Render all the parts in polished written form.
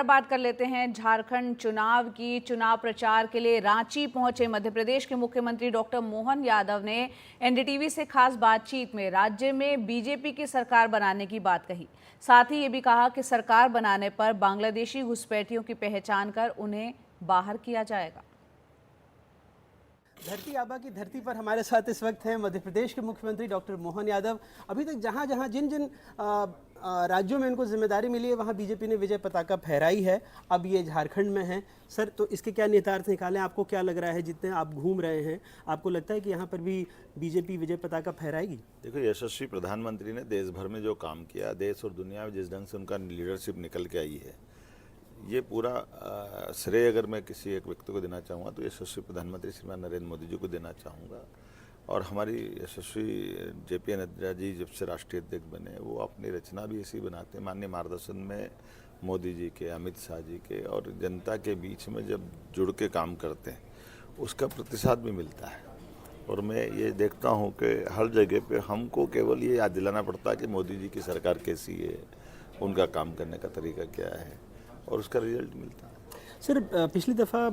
बात कर लेते हैं झारखंड चुनाव की। चुनाव प्रचार के लिए रांची पहुंचे मध्य प्रदेश के मुख्यमंत्री डॉक्टर मोहन यादव ने एनडीटीवी से खास बातचीत में राज्य में बीजेपी की सरकार बनाने की बात कही। साथ ही ये भी कहा कि सरकार बनाने पर बांग्लादेशी घुसपैठियों की पहचान कर उन्हें बाहर किया जाएगा। धरती आबा की धरती पर हमारे साथ इस वक्त हैं मध्य प्रदेश के मुख्यमंत्री डॉक्टर मोहन यादव। अभी तक जहां जहां जिन जिन राज्यों में इनको जिम्मेदारी मिली है वहां बीजेपी ने विजय पताका फहराई है। अब ये झारखंड में है सर, तो इसके क्या निहितार्थ निकालें? आपको क्या लग रहा है, जितने आप घूम रहे हैं, आपको लगता है कि यहाँ पर भी बीजेपी विजय पताका फहराएगी? देखो, यशस्वी प्रधानमंत्री ने देश भर में जो काम किया, देश और दुनिया में जिस ढंग से उनका लीडरशिप निकल के आई है, ये पूरा श्रेय अगर मैं किसी एक व्यक्ति को देना चाहूँगा तो यशस्वी प्रधानमंत्री श्रीमान नरेंद्र मोदी जी को देना चाहूँगा। और हमारी यशस्वी जेपी नड्डा जी जब से राष्ट्रीय अध्यक्ष बने, वो अपनी रचना भी ऐसी बनाते हैं, माननीय मार्गदर्शन में मोदी जी के, अमित शाह जी के, और जनता के बीच में जब जुड़ के काम करते हैं उसका प्रतिसाद भी मिलता है। और मैं ये देखता हूँ कि हर जगह पे हमको केवल ये याद दिलाना पड़ता है कि मोदी जी की सरकार कैसी है, उनका काम करने का तरीका क्या है, और उसका रिजल्ट मिलता है। सर, पिछली दफ़ा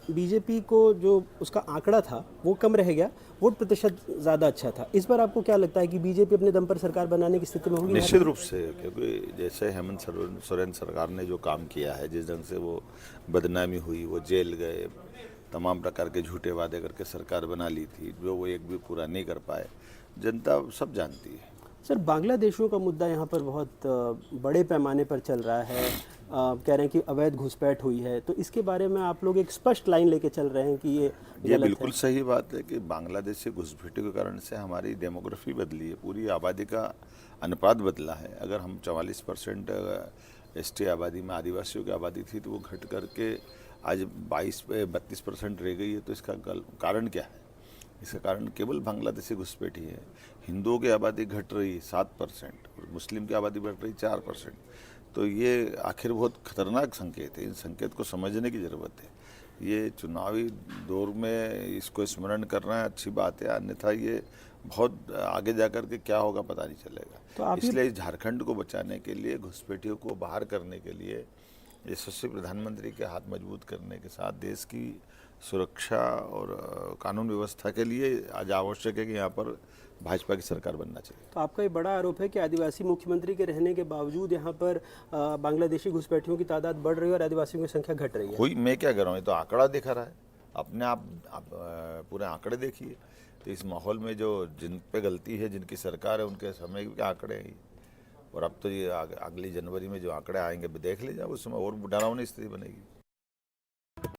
बीजेपी को जो उसका आंकड़ा था वो कम रह गया, वोट प्रतिशत ज़्यादा अच्छा था। इस बार आपको क्या लगता है कि बीजेपी अपने दम पर सरकार बनाने की स्थिति में होगी? निश्चित रूप से, क्योंकि जैसे हेमंत सोरेन सरकार ने जो काम किया है, जिस ढंग से वो बदनामी हुई, वो जेल गए, तमाम प्रकार के झूठे वादे करके सरकार बना ली थी, जो वो एक भी पूरा नहीं कर पाए, जनता सब जानती है। सर, बांग्लादेशियों का मुद्दा यहाँ पर बहुत बड़े पैमाने पर चल रहा है। कह रहे हैं कि अवैध घुसपैठ हुई है, तो इसके बारे में आप लोग एक स्पष्ट लाइन लेके चल रहे हैं कि ये बिल्कुल सही बात है कि बांग्लादेशी घुसपैठियों के कारण से हमारी डेमोग्राफी बदली है, पूरी आबादी का अनुपात बदला है। अगर हम 44% एसटी आबादी में आदिवासियों की आबादी थी तो वो घट करके आज 32% रह गई है। तो इसका कारण क्या है? इसका कारण केवल बांग्लादेशी घुसपैठी है। हिंदुओं की आबादी घट रही है 7% और मुस्लिम की आबादी बढ़ रही 4%। तो ये आखिर बहुत खतरनाक संकेत है। इन संकेत को समझने की ज़रूरत है। ये चुनावी दौर में इसको स्मरण करना अच्छी बात है, अन्यथा ये बहुत आगे जाकर के क्या होगा पता नहीं चलेगा। तो इसलिए झारखंड को बचाने के लिए, घुसपैठियों को बाहर करने के लिए, यशस्वी प्रधानमंत्री के हाथ मजबूत करने के साथ देश की सुरक्षा और कानून व्यवस्था के लिए आज आवश्यक है कि यहाँ पर भाजपा की सरकार बनना चाहिए। तो आपका ये बड़ा आरोप है कि आदिवासी मुख्यमंत्री के रहने के बावजूद यहाँ पर बांग्लादेशी घुसपैठियों की तादाद बढ़ रही है और आदिवासियों की संख्या घट रही है। कोई मैं क्या कर रहा हूँ, ये तो आंकड़ा दिखा रहा है। अपने आप पूरे आंकड़े देखिए। तो इस माहौल में जो जिन पे गलती है, जिनकी सरकार है, उनके समय के आंकड़े हैं। और अब तो ये अगली जनवरी में जो आंकड़े आएंगे देख लीजिए, उस समय और डरावनी स्थिति बनेगी।